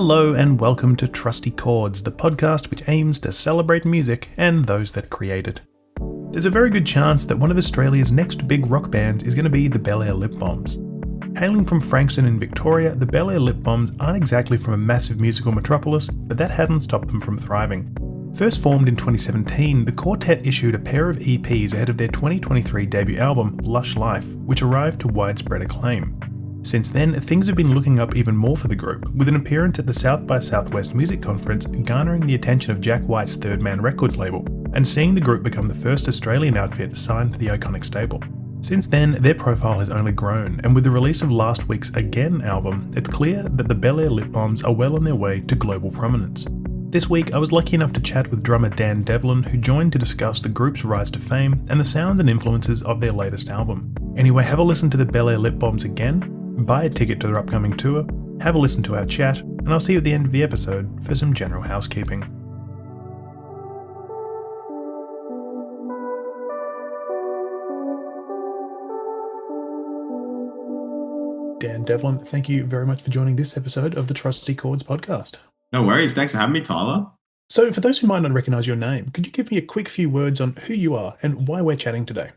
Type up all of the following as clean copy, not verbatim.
Hello and welcome to Trusty Chords, the podcast which aims to celebrate music and those that create it. There's a very good chance that one of Australia's next big rock bands is going to be the Belair Lip Bombs. Hailing from Frankston in Victoria, the Belair Lip Bombs aren't exactly from a massive musical metropolis, but that hasn't stopped them from thriving. First formed in 2017, the quartet issued a pair of EPs ahead of their 2023 debut album, Lush Life, which arrived to widespread acclaim. Since then, things have been looking up even more for the group, with an appearance at the South by Southwest Music Conference garnering the attention of Jack White's Third Man Records label, and seeing the group become the first Australian outfit signed to the iconic stable. Since then, their profile has only grown, and with the release of last week's Again album, it's clear that the Belair Lip Bombs are well on their way to global prominence. This week, I was lucky enough to chat with drummer Devlin, who joined to discuss the group's rise to fame and the sounds and influences of their latest album. Anyway, have a listen to the Belair Lip Bombs again, buy a ticket to their upcoming tour, have a listen to our chat, and I'll see you at the end of the episode for some general housekeeping. Devlin, thank you very much for joining this episode of the Trusty Chords podcast. No worries. Thanks for having me, Tyler. So for those who might not recognise your name, could you give me a quick few words on who you are and why we're chatting today?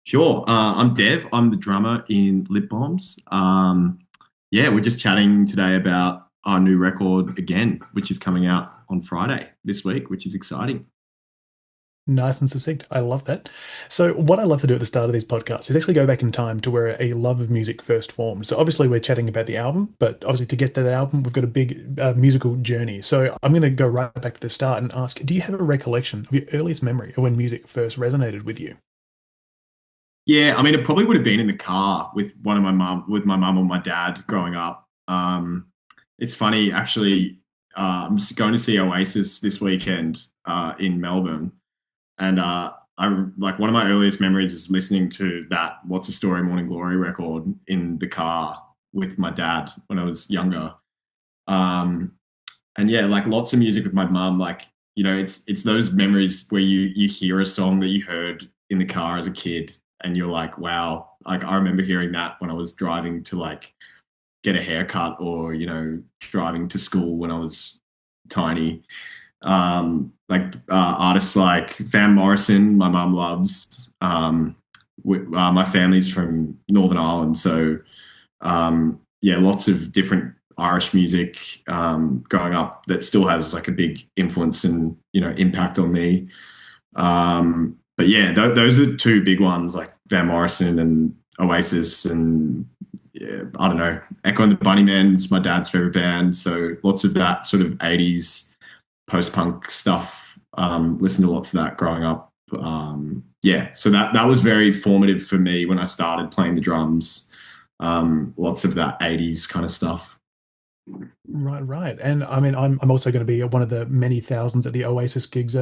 Sure. I'm Dev. I'm the drummer in Lip Bombs. We're just chatting today about our new record, Again, which is coming out on Friday this week, which is exciting. Nice and succinct. I love that. So what I love to do at the start of these podcasts is actually go back in time to where a love of music first formed. So obviously we're chatting about the album, but obviously to get to that album, we've got a big musical journey. So I'm going to go right back to the start and ask, do you have a recollection of your earliest memory of when music first resonated with you? Yeah, I mean, it probably would have been in the car with my mum or my dad growing up. It's funny, actually, I'm just going to see Oasis this weekend in Melbourne. And one of my earliest memories is listening to that What's the Story Morning Glory record in the car with my dad when I was younger. Lots of music with my mum. It's those memories where you hear a song that you heard in the car as a kid and you're like, wow. Like, I remember hearing that when I was driving to get a haircut or, driving to school when I was tiny. Artists like Van Morrison, my mum loves. My family's from Northern Ireland, so lots of different Irish music growing up that still has a big influence and impact on me. Those are two big ones, like Van Morrison and Oasis, and I don't know, Echo and the Bunnymen's my dad's favorite band. So lots of that sort of 80s post-punk stuff. Listened to lots of that growing up. So that was very formative for me when I started playing the drums. Lots of that 80s kind of stuff. Right. And I mean, I'm also going to be one of the many thousands at the Oasis gigs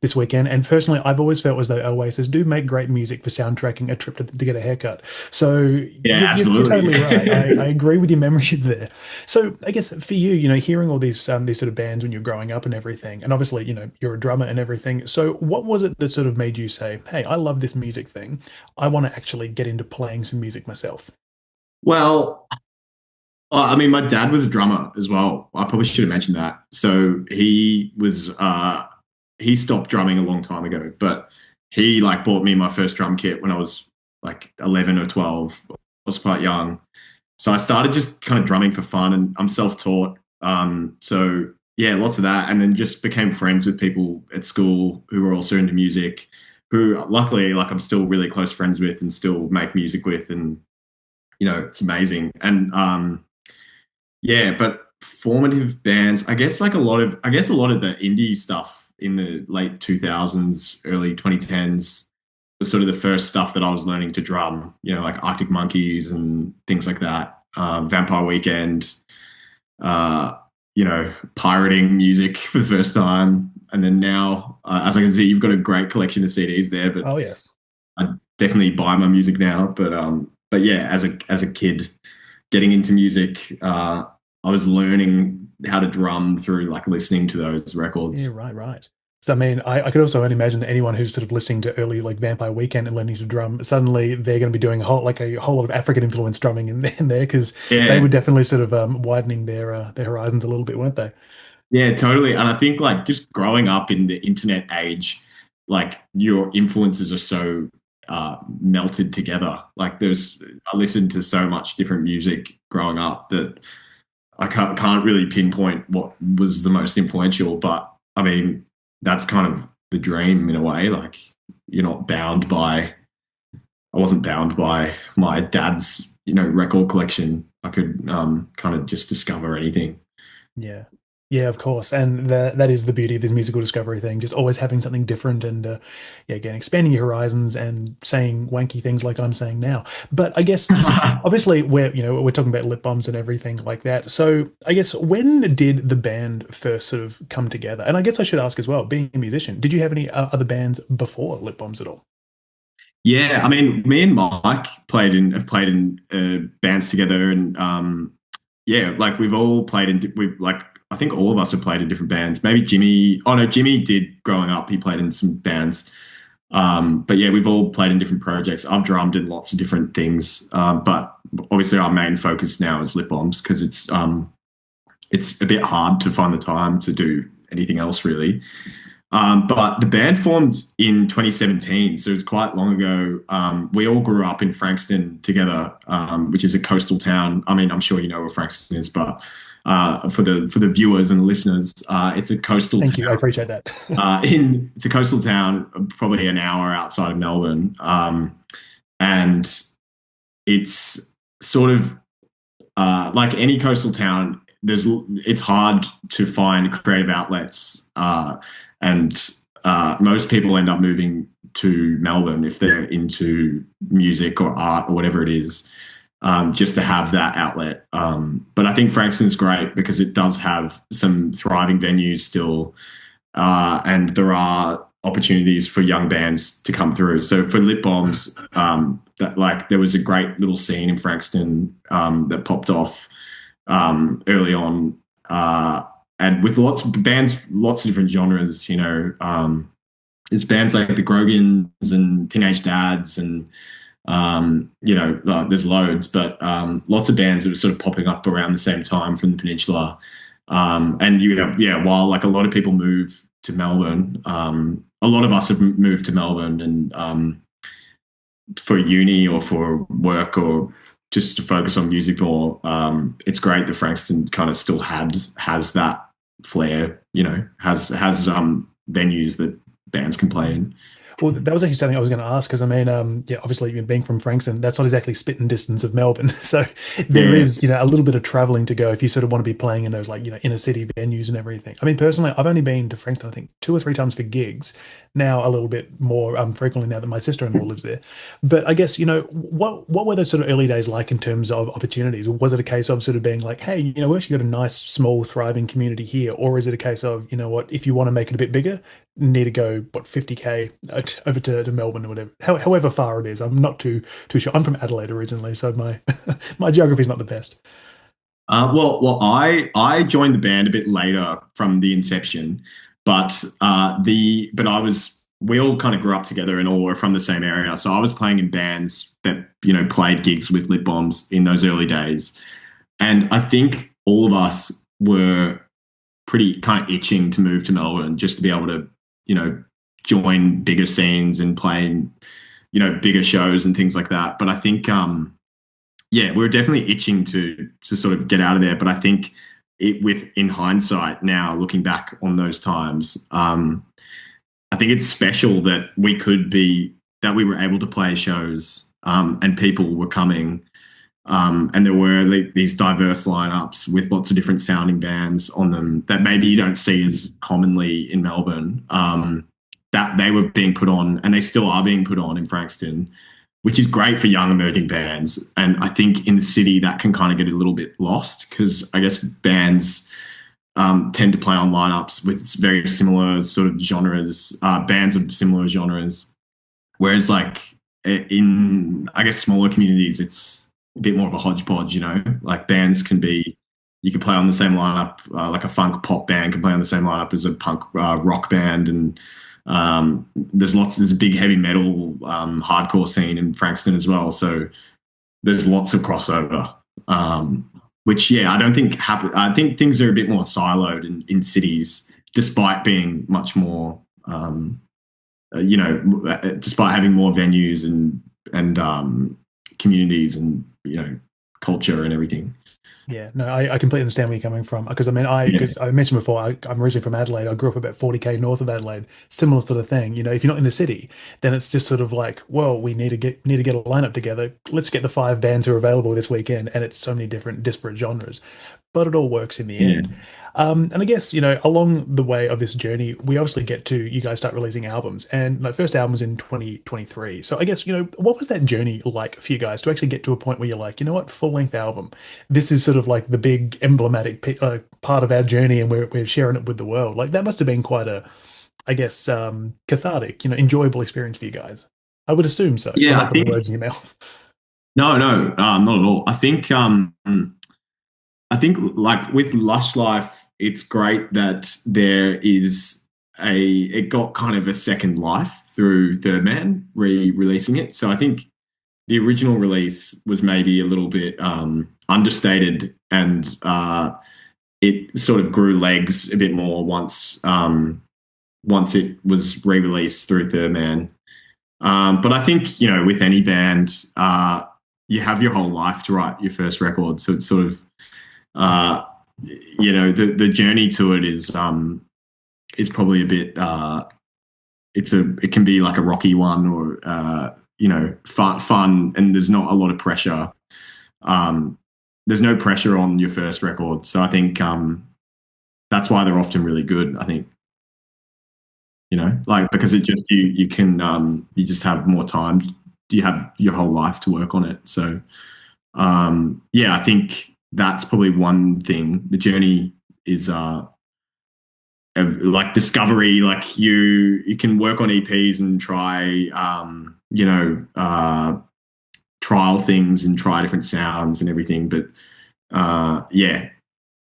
this weekend. And personally, I've always felt as though Oasis do make great music for soundtracking a trip to get a haircut. So yeah, you're totally right. I agree with your memories there. So I guess for you, hearing all these sort of bands when you're growing up and everything, and obviously, you're a drummer and everything. So what was it that sort of made you say, hey, I love this music thing. I want to actually get into playing some music myself? Well, I mean, my dad was a drummer as well. I probably should have mentioned that. So he was, he stopped drumming a long time ago, but he bought me my first drum kit when I was 11 or 12. I was quite young. So I started just kind of drumming for fun, and I'm self-taught. Lots of that. And then just became friends with people at school who were also into music, who luckily, I'm still really close friends with and still make music with. And, it's amazing. And, but formative bands, I guess a lot of the indie stuff in the late 2000s, early 2010s was sort of the first stuff that I was learning to drum, like Arctic Monkeys and things like that. Vampire Weekend, pirating music for the first time. And then now, as I can see, you've got a great collection of CDs there, but oh yes, I definitely buy my music now. But yeah, as a kid getting into music, I was learning how to drum through listening to those records. Yeah, right. So I mean, I could also only imagine that anyone who's sort of listening to early like Vampire Weekend and learning to drum, suddenly they're going to be doing a whole lot of African influence drumming in there because they were Yeah, definitely sort of widening their horizons a little bit, weren't they? yeah, totally. And I think like just growing up in the internet age, like your influences are so melted together. Like I listened to so much different music growing up that I can't really pinpoint what was the most influential, but I mean, that's kind of the dream in a way. Like you're not bound by, I wasn't bound by my dad's, record collection. I could kind of just discover anything. Yeah. Yeah, of course. And that is the beauty of this musical discovery thing, just always having something different and yeah, again, expanding your horizons and saying wanky things like I'm saying now. But I guess obviously we're talking about lip bombs and everything like that. So I guess when did the band first sort of come together? And I guess I should ask as well, being a musician, did you have any other bands before Lip Bombs at all? Yeah, I mean, me and Mike have played in bands together, and yeah, like we've all played in we've like I think all of us have played in different bands. Maybe Jimmy. Oh no, Jimmy did growing up. He played in some bands. But yeah, we've all played in different projects. I've drummed in lots of different things, but obviously our main focus now is Lip Bombs because it's a bit hard to find the time to do anything else really. But the band formed in 2017, so it's quite long ago. We all grew up in Frankston together, which is a coastal town. I mean, I'm sure you know where Frankston is, but for the viewers and listeners, it's a coastal Thank you. I town. appreciate that. It's a coastal town, probably an hour outside of Melbourne, and it's sort of like any coastal town. It's hard to find creative outlets, and most people end up moving to Melbourne if they're into music or art or whatever it is, just to have that outlet. But I think Frankston's great because it does have some thriving venues still, and there are opportunities for young bands to come through. So for Lip Bombs, there was a great little scene in Frankston that popped off early on, and with lots of bands, lots of different genres. It's bands like the Grogans and Teenage Dads, and there's loads, but lots of bands that are sort of popping up around the same time from the peninsula. And while like a lot of people move to Melbourne, a lot of us have moved to Melbourne and for uni or for work or just to focus on music more. It's great that Frankston kind of still has that flair, has venues that bands can play in. Well, that was actually something I was going to ask because I mean, yeah, obviously being from Frankston, that's not exactly spitting distance of Melbourne. So there Yeah. is, a little bit of traveling to go if you sort of want to be playing in those like, inner city venues and everything. I mean, personally, I've only been to Frankston, I think 2 or 3 times for gigs. Now a little bit more frequently now that my sister-in-law lives there. But I guess, what were those sort of early days like in terms of opportunities? Was it a case of sort of being like, hey, we actually got a nice, small, thriving community here? Or is it a case of, what, if you want to make it a bit bigger, need to go 50k over to Melbourne or whatever, however far it is. I'm not too sure. I'm from Adelaide originally, so my my geography is not the best. I joined the band a bit later from the inception, but we all kind of grew up together and all were from the same area. So I was playing in bands that played gigs with Lip Bombs in those early days, and I think all of us were pretty kind of itching to move to Melbourne just to be able to join bigger scenes and play bigger shows and things like that. But I think yeah, we were definitely itching to sort of get out of there. But I think in hindsight now, looking back on those times, I think it's special that we were able to play shows, and people were coming, and there were these diverse lineups with lots of different sounding bands on them that maybe you don't see as commonly in Melbourne. That they were being put on, and they still are being put on in Frankston, which is great for young emerging bands. And I think in the city that can kind of get a little bit lost because I guess bands tend to play on lineups with very similar sort of genres, bands of similar genres. Whereas like in, I guess, smaller communities, it's a bit more of a hodgepodge, like bands can be you could play on the same lineup, like a funk pop band can play on the same lineup as a punk rock band, and there's a big heavy metal hardcore scene in Frankston as well. So there's lots of crossover, which I don't think happen. I think things are a bit more siloed in cities, despite being much more, despite having more venues and communities and culture and everything. Yeah, no, I completely understand where you're coming from because I mean, Yeah, because I mentioned before, I'm originally from Adelaide. I grew up about 40k north of Adelaide. Similar sort of thing. You know, if you're not in the city, then it's just sort of like, well, we need to get a lineup together. Let's get the 5 bands who are available this weekend, and it's so many different disparate genres, but it all works in the yeah, end. And I guess, along the way of this journey, we obviously get to you guys start releasing albums. And my first album was in 2023. So I guess, what was that journey like for you guys to actually get to a point where you're like, you know what, full length album? This is sort of like the big emblematic part of our journey, and we're sharing it with the world. Like that must have been quite a, I guess, cathartic, enjoyable experience for you guys. I would assume so, from yeah. not putting words in your mouth. No, no, not at all. I think like with Lush Life, it's great that there is it got kind of a second life through Third Man re-releasing it. So I think the original release was maybe a little bit understated, and it sort of grew legs a bit more once it was re-released through Third Man. But I think with any band, you have your whole life to write your first record, so it's sort of uh, the journey to it is probably a bit it can be like a rocky one, or fun, and there's not a lot of pressure. There's no pressure on your first record, so I think that's why they're often really good. I think like because it just you can you just have more time. You have your whole life to work on it. So I think that's probably one thing. The journey is like discovery. Like you can work on EPs and try trial things and try different sounds and everything. But the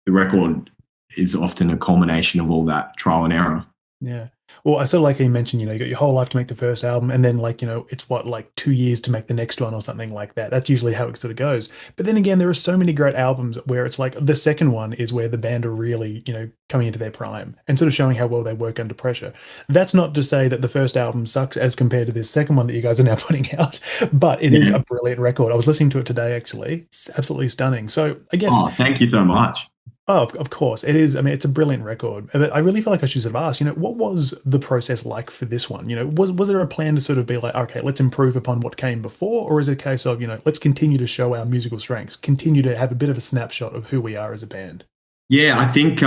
record is often a culmination of all that trial and error. Yeah. Well, I sort of like how you mentioned, you got your whole life to make the first album, and then like, it's what, like 2 years to make the next one or something like that. That's usually how it sort of goes. But then again, there are so many great albums where it's like the second one is where the band are really, coming into their prime and sort of showing how well they work under pressure. That's not to say that the first album sucks as compared to this second one that you guys are now putting out, but it is a brilliant record. I was listening to it today, actually. It's absolutely stunning. So I guess. Oh, thank you so much. Oh, of course. It is. I mean, it's a brilliant record. But I really feel like I should sort of ask, what was the process like for this one? Was there a plan to sort of be like, okay, let's improve upon what came before? Or is it a case of, let's continue to show our musical strengths, continue to have a bit of a snapshot of who we are as a band? Yeah, I think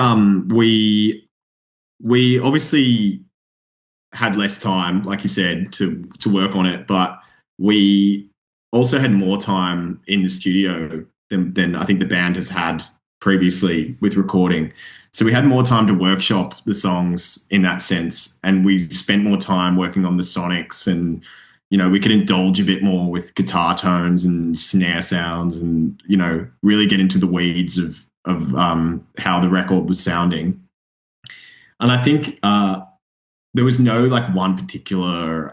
we obviously had less time, like you said, to work on it, but we also had more time in the studio than I think the band has had previously with recording. So we had more time to workshop the songs in that sense, and we spent more time working on the sonics, and we could indulge a bit more with guitar tones and snare sounds, and really get into the weeds of how the record was sounding. And I think there was no like one particular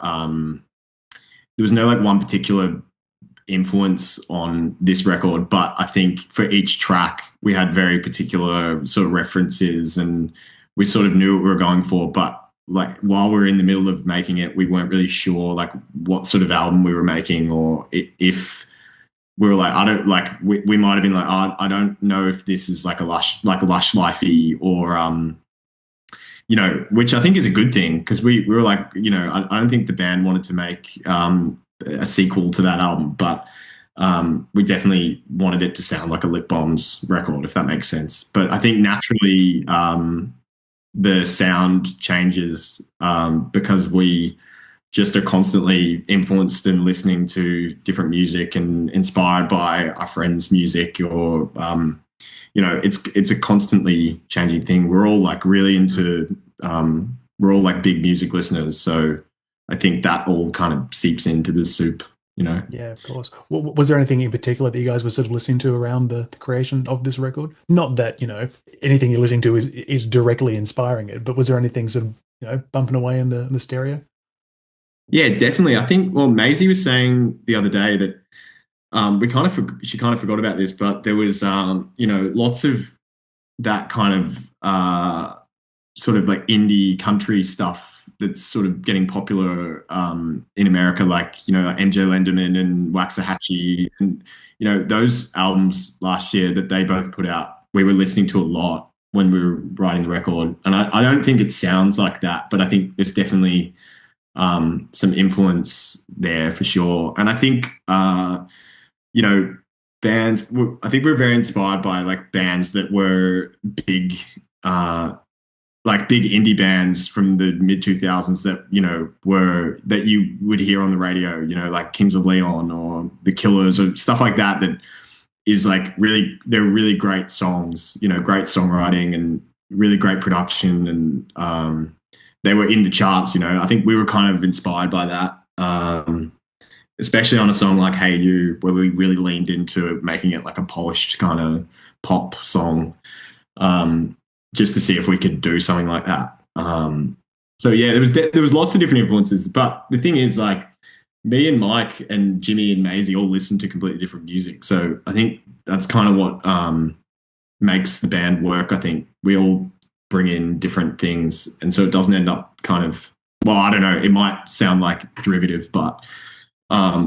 influence on this record, but I think for each track we had very particular sort of references, and we sort of knew what we were going for. But like while we were in the middle of making it, we weren't really sure like what sort of album we were making, or if we were like, I don't like, we might have been like, I don't know if this is like a lush lifey, or which I think is a good thing, because we were like, I don't think the band wanted to make a sequel to that album, but we definitely wanted it to sound like a Lip Bombs record, if that makes sense. But I think naturally the sound changes because we just are constantly influenced and listening to different music and inspired by our friends' music, or it's a constantly changing thing. We're all like really into we're all like big music listeners, so I think that all kind of seeps into the soup. you know. Yeah, of course. Was there anything in particular that you guys were sort of listening to around the creation of this record? Not that, anything you're listening to is directly inspiring it, but was there anything sort of, bumping away in the stereo? Yeah, definitely. I think, well, Maisie was saying the other day that she kind of forgot about this, but there was, lots of that kind of sort of like indie country stuff that's sort of getting popular in America, like, like MJ Lenderman and Waxahachie, and, those albums last year that they both put out, we were listening to a lot when we were writing the record. And I don't think it sounds like that, but I think there's definitely some influence there for sure. And I think, you know, bands, I think we're very inspired by like bands that were big, like big indie bands from the mid 2000s that, that you would hear on the radio, like Kings of Leon or The Killers or stuff like that, that is like really, they're really great songs, great songwriting and really great production. And, they were in the charts, I think we were kind of inspired by that. Especially on a song like Hey You, where we really leaned into making it like a polished kind of pop song, just to see if we could do something like that. So yeah, there was lots of different influences, but the thing is, like, me and Mike and Jimmy and Maisie all listen to completely different music. So I think that's kind of what makes the band work. I think we all bring in different things, and so it doesn't end up kind of, well, I don't know, it might sound like derivative, but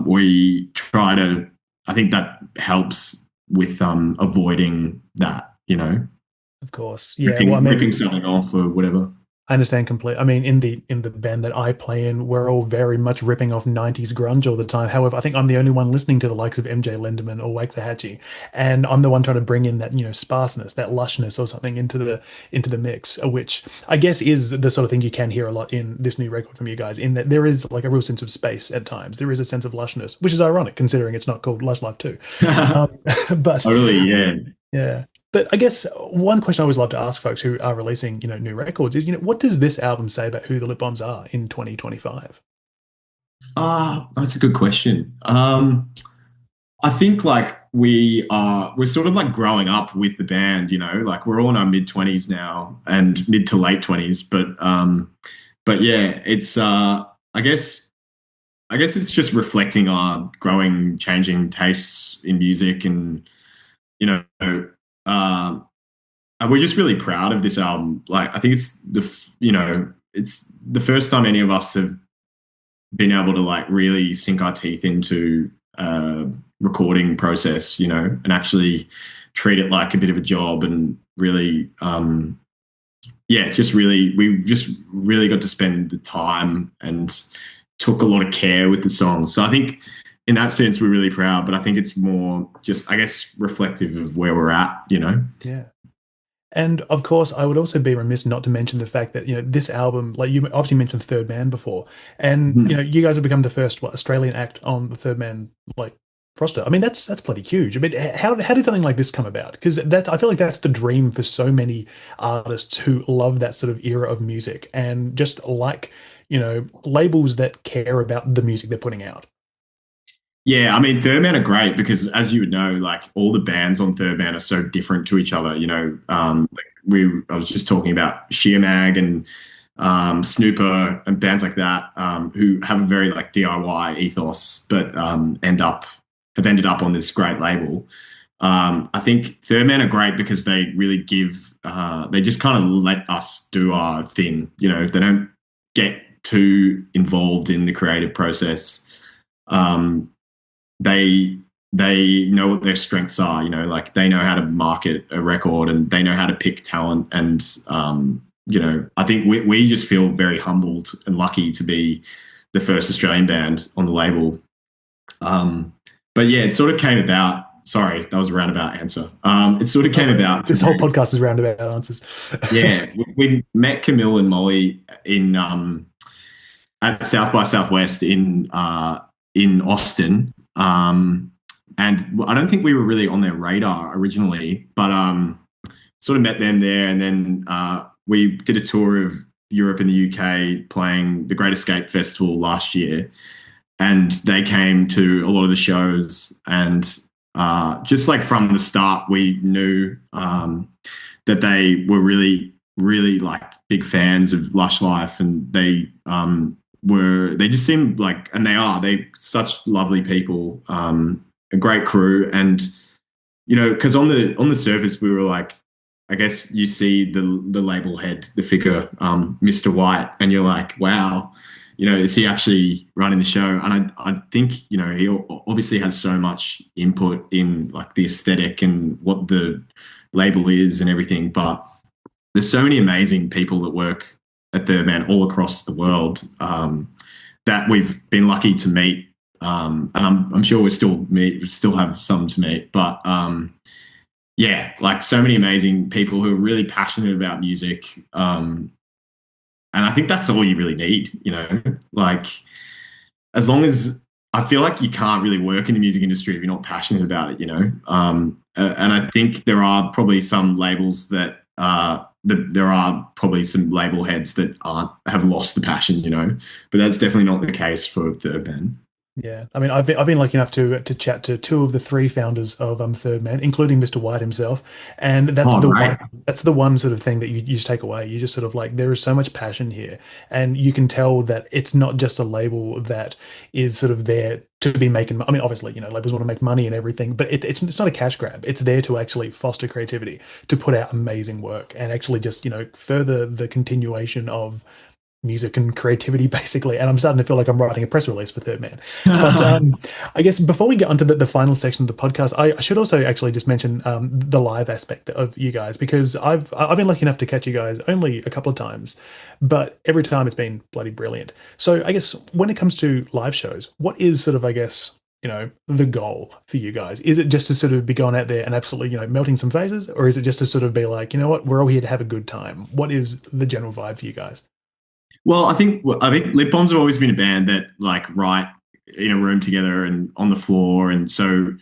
we try to, I think that helps with avoiding that, Of course. Yeah. Well, I mean, ripping something off or whatever. I understand completely. I mean, in the band that I play in, we're all very much ripping off '90s grunge all the time. However, I think I'm the only one listening to the likes of MJ Lenderman or Waxahachie, and I'm the one trying to bring in that sparseness, that lushness, or something into the mix, which I guess is the sort of thing you can hear a lot in this new record from you guys. In that there is like a real sense of space at times. There is a sense of lushness, which is ironic considering it's not called Lush Life too. Um, but Oh, really? Yeah. yeah. But I guess one question I always love to ask folks who are releasing, new records is, what does this album say about who the Lip Bombs are in 2025? That's a good question. I think like we're sort of like growing up with the band, like we're all in our mid 20s now and mid to late 20s. But yeah, it's I guess it's just reflecting our growing, changing tastes in music, and um, and we're just really proud of this album. Like, I think it's the first time any of us have been able to like really sink our teeth into recording process, and actually treat it like a bit of a job, and really, we've just really got to spend the time and took a lot of care with the songs. So I think in that sense, we're really proud, but I think it's more just, I guess, reflective of where we're at. Yeah. And of course, I would also be remiss not to mention the fact that, this album, like you obviously mentioned Third Man before, and, Mhm. you guys have become the first Australian act on the Third Man, like, roster. I mean, that's bloody huge. I mean, how did something like this come about? Because I feel like that's the dream for so many artists who love that sort of era of music and just like, labels that care about the music they're putting out. Yeah, I mean, Third Man are great because, as you would know, like all the bands on Third Man are so different to each other. Like I was just talking about Sheer Mag and Snooper and bands like that, who have a very like DIY ethos, but have ended up on this great label. I think Third Man are great because they really they just kind of let us do our thing. They don't get too involved in the creative process. Um, they know what their strengths are, like they know how to market a record and they know how to pick talent. And I think we just feel very humbled and lucky to be the first Australian band on the label. But yeah, it sort of came about. Sorry, that was a roundabout answer. It sort of came about. This whole podcast is roundabout answers. Yeah, we met Camille and Molly in at South by Southwest in Austin. And I don't think we were really on their radar originally, but sort of met them there. And then we did a tour of Europe and the UK playing the Great Escape Festival last year. and they came to a lot of the shows, and just like from the start, we knew that they were really, really like big fans of Lush Life, and they just seemed like, and they such lovely people, a great crew, and because on the surface we were like, I guess you see the label head, the figure, Mr. White, and you're like, wow, is he actually running the show? And I think, he obviously has so much input in like the aesthetic and what the label is and everything. But there's so many amazing people that work at Third Man all across the world, that we've been lucky to meet. And I'm sure we still have some to meet, but yeah, like so many amazing people who are really passionate about music. And I think that's all you really need, like as long as, I feel like you can't really work in the music industry if you're not passionate about it, and I think there are probably some labels there are probably some label heads that have lost the passion, but that's definitely not the case for Third Man. Yeah, I mean, I've been lucky enough to chat to two of the three founders of Third Man, including Mr. White himself, and Oh, right. that's the one sort of thing that you just take away. You just sort of like, there is so much passion here, and you can tell that it's not just a label that is sort of there to be making. I mean, obviously, labels want to make money and everything, but it's not a cash grab. It's there to actually foster creativity, to put out amazing work, and actually just further the continuation of music and creativity, basically. And I'm starting to feel like I'm writing a press release for Third Man. But I guess before we get onto the final section of the podcast, I should also actually just mention the live aspect of you guys, because I've been lucky enough to catch you guys only a couple of times, but every time it's been bloody brilliant. So I guess when it comes to live shows, what is sort of, I guess, the goal for you guys? Is it just to sort of be going out there and absolutely, melting some faces, or is it just to sort of be like, you know what, we're all here to have a good time? What is the general vibe for you guys? Well, I think Lip Bombs have always been a band that like write in a room together and on the floor, and so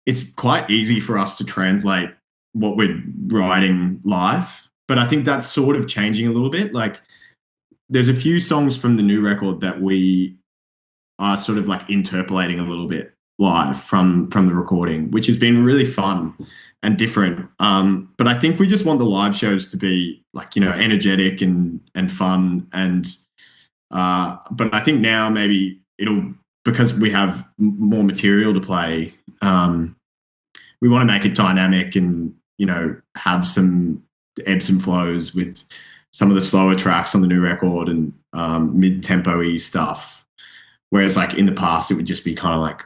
it's quite easy for us to translate what we're writing live. But I think that's sort of changing a little bit. Like, there's a few songs from the new record that we are sort of like interpolating a little bit live from the recording, which has been really fun and different. But I think we just want the live shows to be like, energetic and fun. And but I think now maybe because we have more material to play, we want to make it dynamic and, have some ebbs and flows with some of the slower tracks on the new record and mid-tempo-y stuff. Whereas like in the past, it would just be kind of like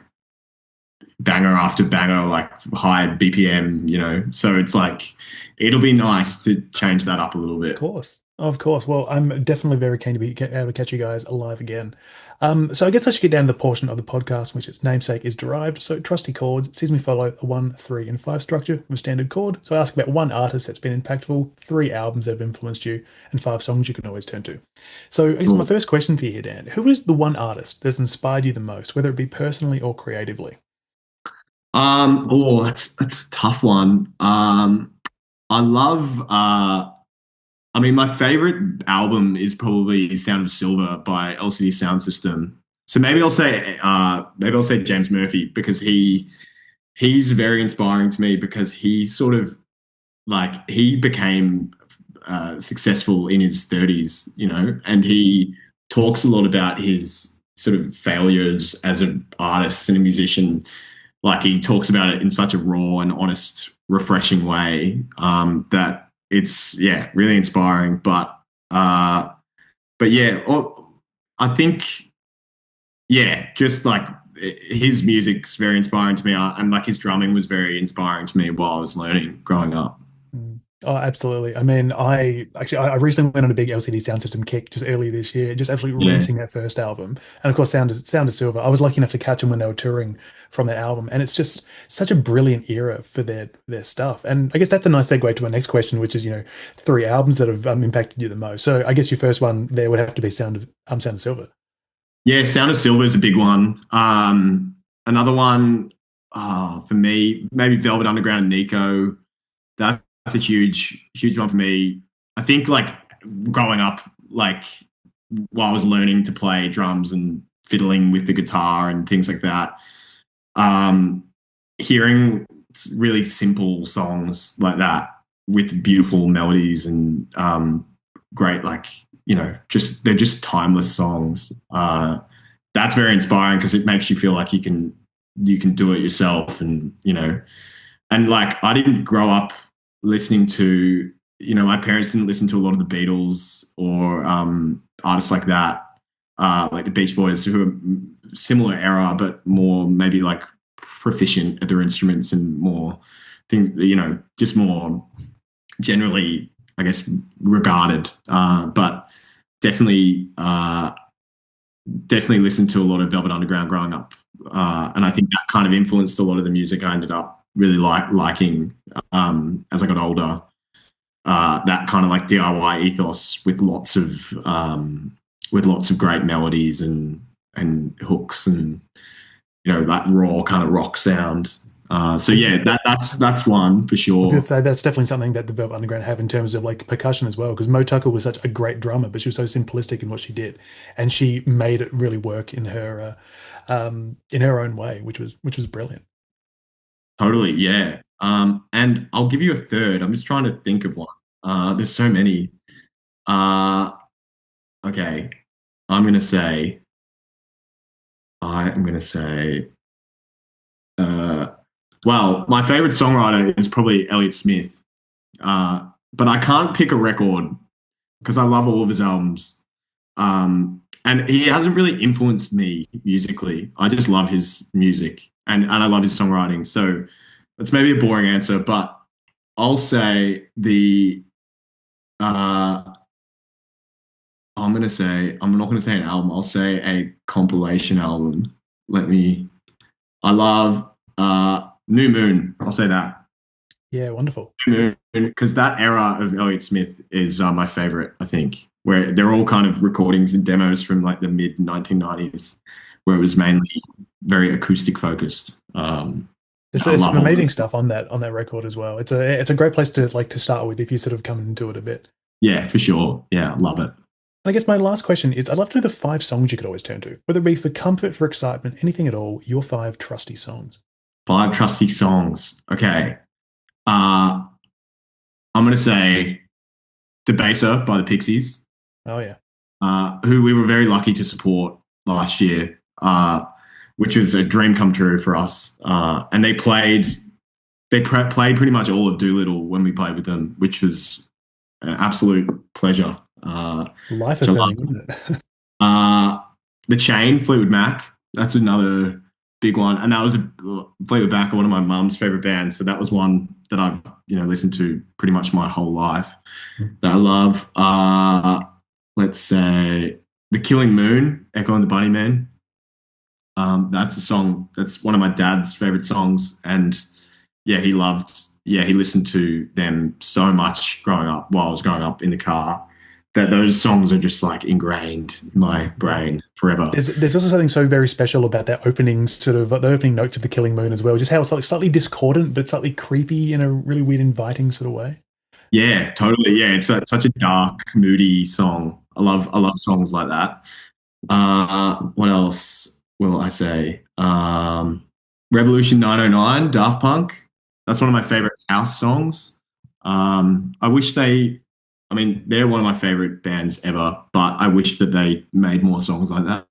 banger after banger, like high BPM, So it's like, it'll be nice to change that up a little bit. Of course. Well, I'm definitely very keen to be able to catch you guys alive again. So I guess I should get down to the portion of the podcast which its namesake is derived. So trusty chords, it sees me follow a 1, 3, and 5 structure with standard chord. So I ask about one artist that's been impactful, 3 albums that have influenced you, and 5 songs you can always turn to. So I guess my first question for you here, Dan, who is the one artist that's inspired you the most, whether it be personally or creatively? That's a tough one. I love my favorite album is probably Sound of Silver by LCD Sound System. So maybe I'll say James Murphy, because he's very inspiring to me, because he sort of like, he became successful in his 30s, and he talks a lot about his sort of failures as an artist and a musician. Like, he talks about it in such a raw and honest, refreshing way, that it's, really inspiring. But yeah, I think, just like his music's very inspiring to me, and like his drumming was very inspiring to me while I was learning growing up. Oh, absolutely. I mean, I recently went on a big LCD Sound System kick just earlier this year, just absolutely Yeah. rinsing that first album. And of course, Sound of Silver. I was lucky enough to catch them when they were touring from that album, and it's just such a brilliant era for their stuff. And I guess that's a nice segue to my next question, which is, 3 albums that have impacted you the most. So I guess your first one there would have to be Sound of Silver. Yeah, Sound of Silver is a big one. Another one, for me, maybe Velvet Underground, Nico. That's a huge, huge one for me. I think like growing up, like while I was learning to play drums and fiddling with the guitar and things like that. Um, Hearing really simple songs like that with beautiful melodies and great, like, just they're just timeless songs. That's very inspiring because it makes you feel like you can do it yourself, and like I didn't grow up listening to, my parents didn't listen to a lot of the Beatles or artists like that, like the Beach Boys, who are similar era, but more maybe like proficient at their instruments and more things, just more generally, I guess, regarded. But definitely, definitely listened to a lot of Velvet Underground growing up, and I think that kind of influenced a lot of the music I ended up really liking as I got older. That kind of like DIY ethos with lots of great melodies and hooks and that raw kind of rock sound. So yeah, that's one for I was going to sure. say that's definitely something that the Velvet Underground have in terms of like percussion as well. Because Mo Tucker was such a great drummer, but she was so simplistic in what she did, and she made it really work in her own way, which was brilliant. Totally, yeah. And I'll give you a third. I'm just trying to think of one. There's so many. Uh, okay, I'm gonna say. I'm gonna say. Uh, well, my favorite songwriter is probably Elliott Smith. But I can't pick a record because I love all of his albums. And he hasn't really influenced me musically. I just love his music and I love his songwriting. So it's maybe a boring answer, but I'll say uh, I'm not gonna say an album. I'll say a compilation album. Let me. I love New Moon. I'll say that. Yeah, wonderful. Because that era of Elliott Smith is my favorite, I think, where they're all kind of recordings and demos from like the mid 1990s, where it was mainly very acoustic focused. I There's some love all amazing that. stuff on that record as well. It's a great place to start with if you sort of come into it a bit. Yeah, for sure. Yeah, love it. I guess my last question is I'd love to know the five songs you could always turn to, whether it be for comfort, for excitement, anything at all, your five trusty songs. Five trusty songs. Okay. I'm going to say Debaser by the Pixies, Oh, yeah. who we were very lucky to support last year, which was a dream come true for us. And they played pretty much all of Doolittle when we played with them, which was an absolute pleasure. Life So I affirming, love. isn't it? The Chain, Fleetwood Mac. That's another big one, and that was Fleetwood Mac are one of my mum's favorite bands. So that was one that I've listened to pretty much my whole life. That I love. Let's say The Killing Moon, Echo and the Bunnymen. That's a song. That's one of my dad's favorite songs, and yeah, he loved. Yeah, he listened to them so much growing up while I was growing up in the car that those songs are just like ingrained in my brain forever. There's also something so very special about that opening sort of the opening notes of the Killing Moon as well. Just how it's like slightly discordant, but slightly creepy in a really weird, inviting sort of way. Yeah, totally. Yeah, it's such a dark, moody song. I love songs like that. What else will I say? Revolution 909, Daft Punk. That's one of my favorite house songs. I wish I mean, they're one of my favorite bands ever, but I wish that they made more songs like that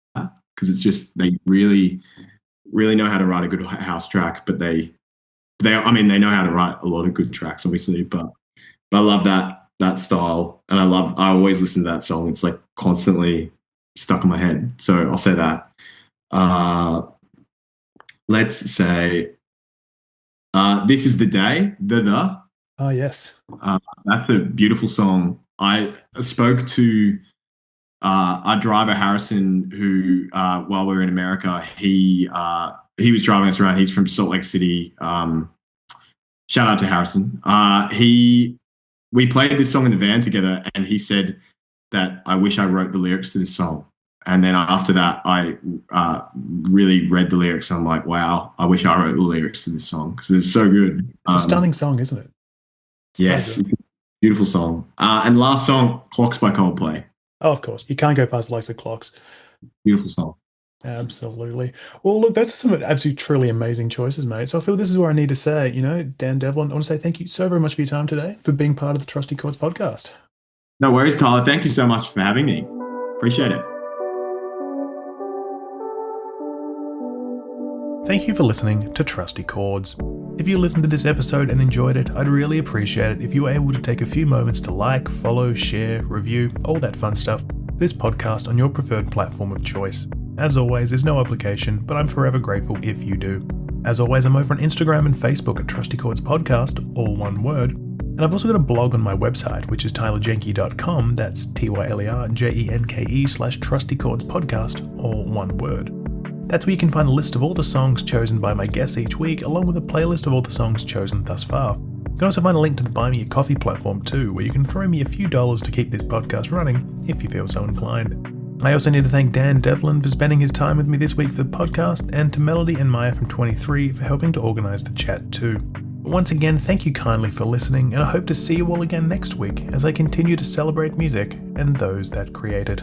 because it's just they really, really know how to write a good house track. But I mean, they know how to write a lot of good tracks, obviously. But I love that style, and I always listen to that song. It's like constantly stuck in my head. So I'll say that. Uh, let's say "This Is the Day." The Oh yes. That's a beautiful song. I spoke to our driver Harrison, who while we were in America, he was driving us around. He's from Salt Lake City. Shout out to Harrison. He We played this song in the van together, and he said that I wish I wrote the lyrics to this song. And then after that, I really read the lyrics, and I'm like, wow, I wish I wrote the lyrics to this song because it's so good. It's a stunning song, isn't it? So Yes, good. it's a beautiful song. And last song, "Clocks" by Coldplay. Oh, of course. You can't go past the likes of Clocks. Beautiful song. Absolutely. Well, look, those are some absolutely truly amazing choices, mate. So I feel this is where I need to say, Dan Devlin, I want to say thank you so very much for your time today, for being part of the Trusty Chords podcast. No worries, Tyler. Thank you so much for having me. Appreciate it. Thank you for listening to Trusty Chords. If you listened to this episode and enjoyed it, I'd really appreciate it if you were able to take a few moments to like, follow, share, review, all that fun stuff, this podcast on your preferred platform of choice. As always, there's no obligation, but I'm forever grateful if you do. As always, I'm over on Instagram and Facebook at Trusty Chords Podcast, all one word. And I've also got a blog on my website, which is tylerjenke.com, that's tylerjenke/Trusty Chords Podcast, all one word. That's where you can find a list of all the songs chosen by my guests each week, along with a playlist of all the songs chosen thus far. You can also find a link to the Buy Me a Coffee platform too, where you can throw me a few dollars to keep this podcast running, if you feel so inclined. I also need to thank Dan Devlin for spending his time with me this week for the podcast, and to Melody and Maya from 23 for helping to organise the chat too. But once again, thank you kindly for listening, and I hope to see you all again next week as I continue to celebrate music and those that create it.